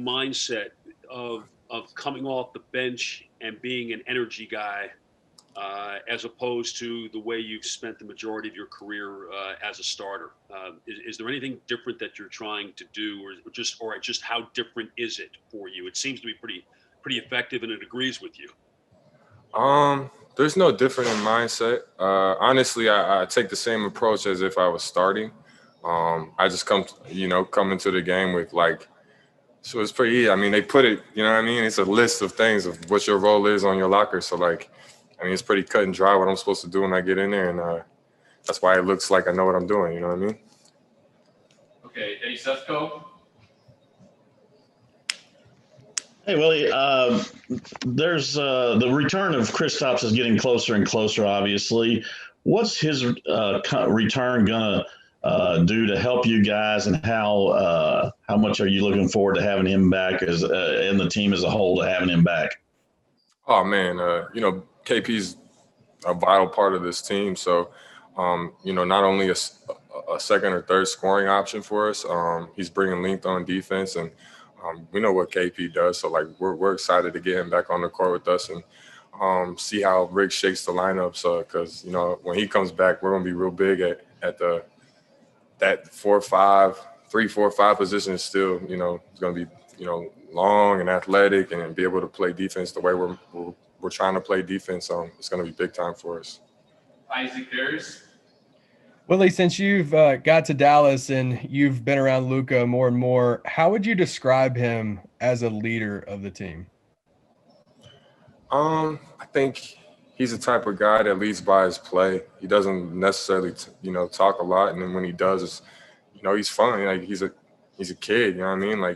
mindset of coming off the bench and being an energy guy, as opposed to the way you've spent the majority of your career as a starter? Is there anything different that you're trying to do, or just how different is it for you? It seems to be pretty effective, and it agrees with you. There's no different in mindset. Honestly, I take the same approach as if I was starting. I just come into the game with so it's pretty easy. I mean, they put it, you know what I mean? It's a list of things of what your role is on your locker. So it's pretty cut and dry what I'm supposed to do when I get in there. And that's why it looks like I know what I'm doing. You know what I mean? Okay, Eddie Sefco. Hey, Willie, there's the return of Kristaps is getting closer and closer, obviously. What's his return going to do to help you guys, and how much are you looking forward to having him back and the team as a whole to having him back? Oh, man, KP's a vital part of this team. So, not only a second or third scoring option for us, he's bringing length on defense, and we know what KP does. So, we're excited to get him back on the court with us and see how Rick shakes the lineup. So, because, when he comes back, we're going to be real big at that 4-5, 3-4-5 position is still, it's going to be, long and athletic and be able to play defense the way we're trying to play defense. It's going to be big time for us. Isaac Harris. Willie, since you've got to Dallas and you've been around Luka more and more, how would you describe him as a leader of the team? I think he's the type of guy that leads by his play. He doesn't necessarily, talk a lot, and then when he does, it's, he's fun. He's a kid, you know what I mean?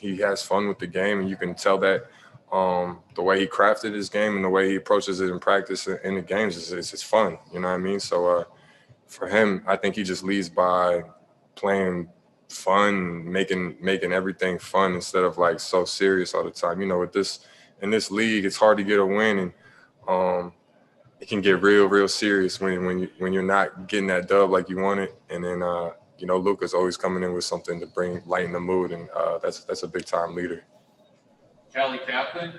He has fun with the game, and you can tell that the way he crafted his game and the way he approaches it in practice in the games is fun, you know what I mean? So for him, I think he just leads by playing fun, making everything fun instead of so serious all the time. In this league, it's hard to get a win, and it can get real serious when you're not getting that dub like you want it. And then Luka's always coming in with something to lighten the mood, and that's a big time leader. Callie Kaplan.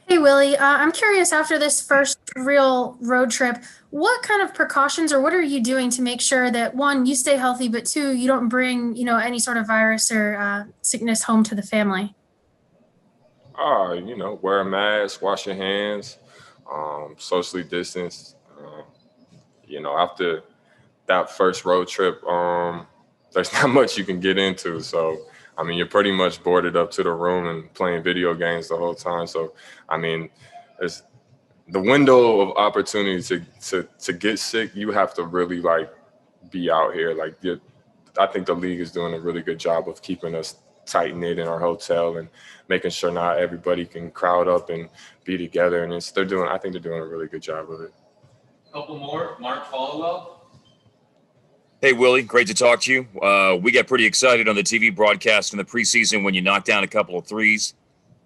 Hey, Willie, I'm curious, after this first real road trip, what kind of precautions or what are you doing to make sure that, one, you stay healthy, but two, you don't bring, any sort of virus or sickness home to the family? Wear a mask, wash your hands, socially distance. After that first road trip, there's not much you can get into. So, you're pretty much boarded up to the room and playing video games the whole time. So, there's the window of opportunity to get sick. You have to really be out here. I think the league is doing a really good job of keeping us tight knit in our hotel and making sure not everybody can crowd up and be together. And I think they're doing a really good job of it. Couple more. Mark Followell. Hey, Willie, great to talk to you. We got pretty excited on the TV broadcast in the preseason when you knocked down a couple of threes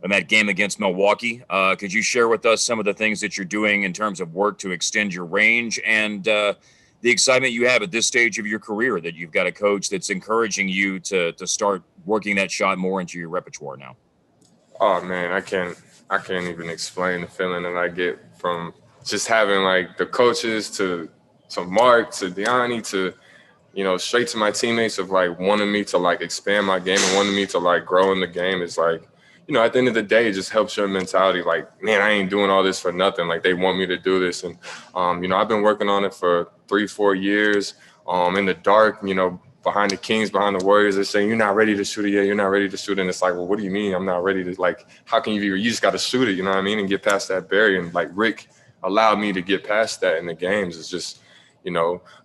in that game against Milwaukee. Could you share with us some of the things that you're doing in terms of work to extend your range and the excitement you have at this stage of your career that you've got a coach that's encouraging you to start working that shot more into your repertoire now? Oh, man, I can't even explain the feeling that I get from just having the coaches to Mark, to Deani, to straight to my teammates of wanting me to expand my game and wanting me to grow in the game. Is at the end of the day, it just helps your mentality. Man, I ain't doing all this for nothing. They want me to do this. And, I've been working on it for 3-4 years in the dark, behind the Kings, behind the Warriors. They're saying, you're not ready to shoot it yet. You're not ready to shoot it. And it's well, what do you mean I'm not ready to, how can you just got to shoot it, you know what I mean? And get past that barrier. And Rick allowed me to get past that in the games. It's just,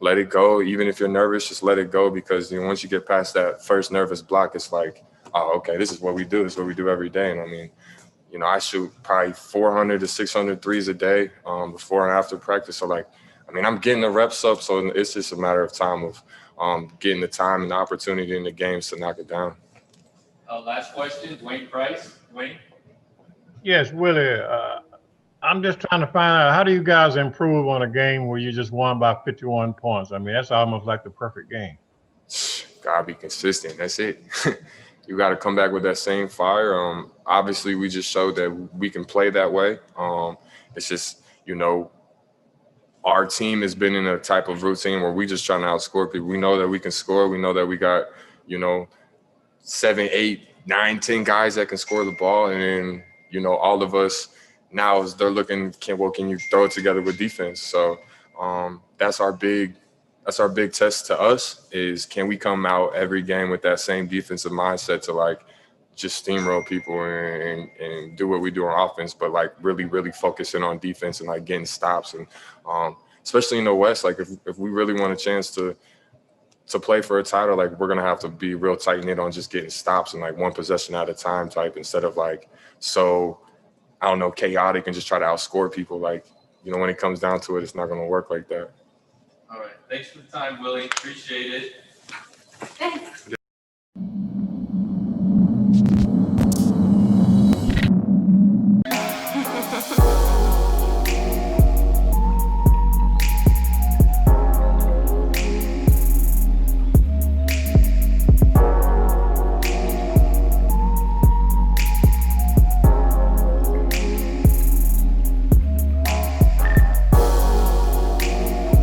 let it go. Even if you're nervous, just let it go, because once you get past that first nervous block, it's oh, okay, this is what we do. This is what we do every day. And I shoot probably 400 to 600 threes a day before and after practice. So I'm getting the reps up. So it's just a matter of time of getting the time and the opportunity in the games to knock it down. Last question, Dwayne Price. Dwayne? Yes, Willie. I'm just trying to find out, how do you guys improve on a game where you just won by 51 points? That's almost like the perfect game. Gotta be consistent. That's it. you got to come back with that same fire. Obviously, we just showed that we can play that way. It's just, our team has been in a type of routine where we just trying to outscore people. We know that we can score. We know that we got, 7, 8, 9, 10 guys that can score the ball. And then, all of us now they're looking, can you throw it together with defense? So that's our big test to us is, can we come out every game with that same defensive mindset to just steamroll people and do what we do on offense, but really, really focusing on defense and getting stops. And especially in the West, if we really want a chance to play for a title, we're going to have to be real tight knit on just getting stops and one possession at a time type, instead of chaotic and just try to outscore people. When it comes down to it, it's not going to work like that. All right. Thanks for the time, Willie. Appreciate it. Thanks.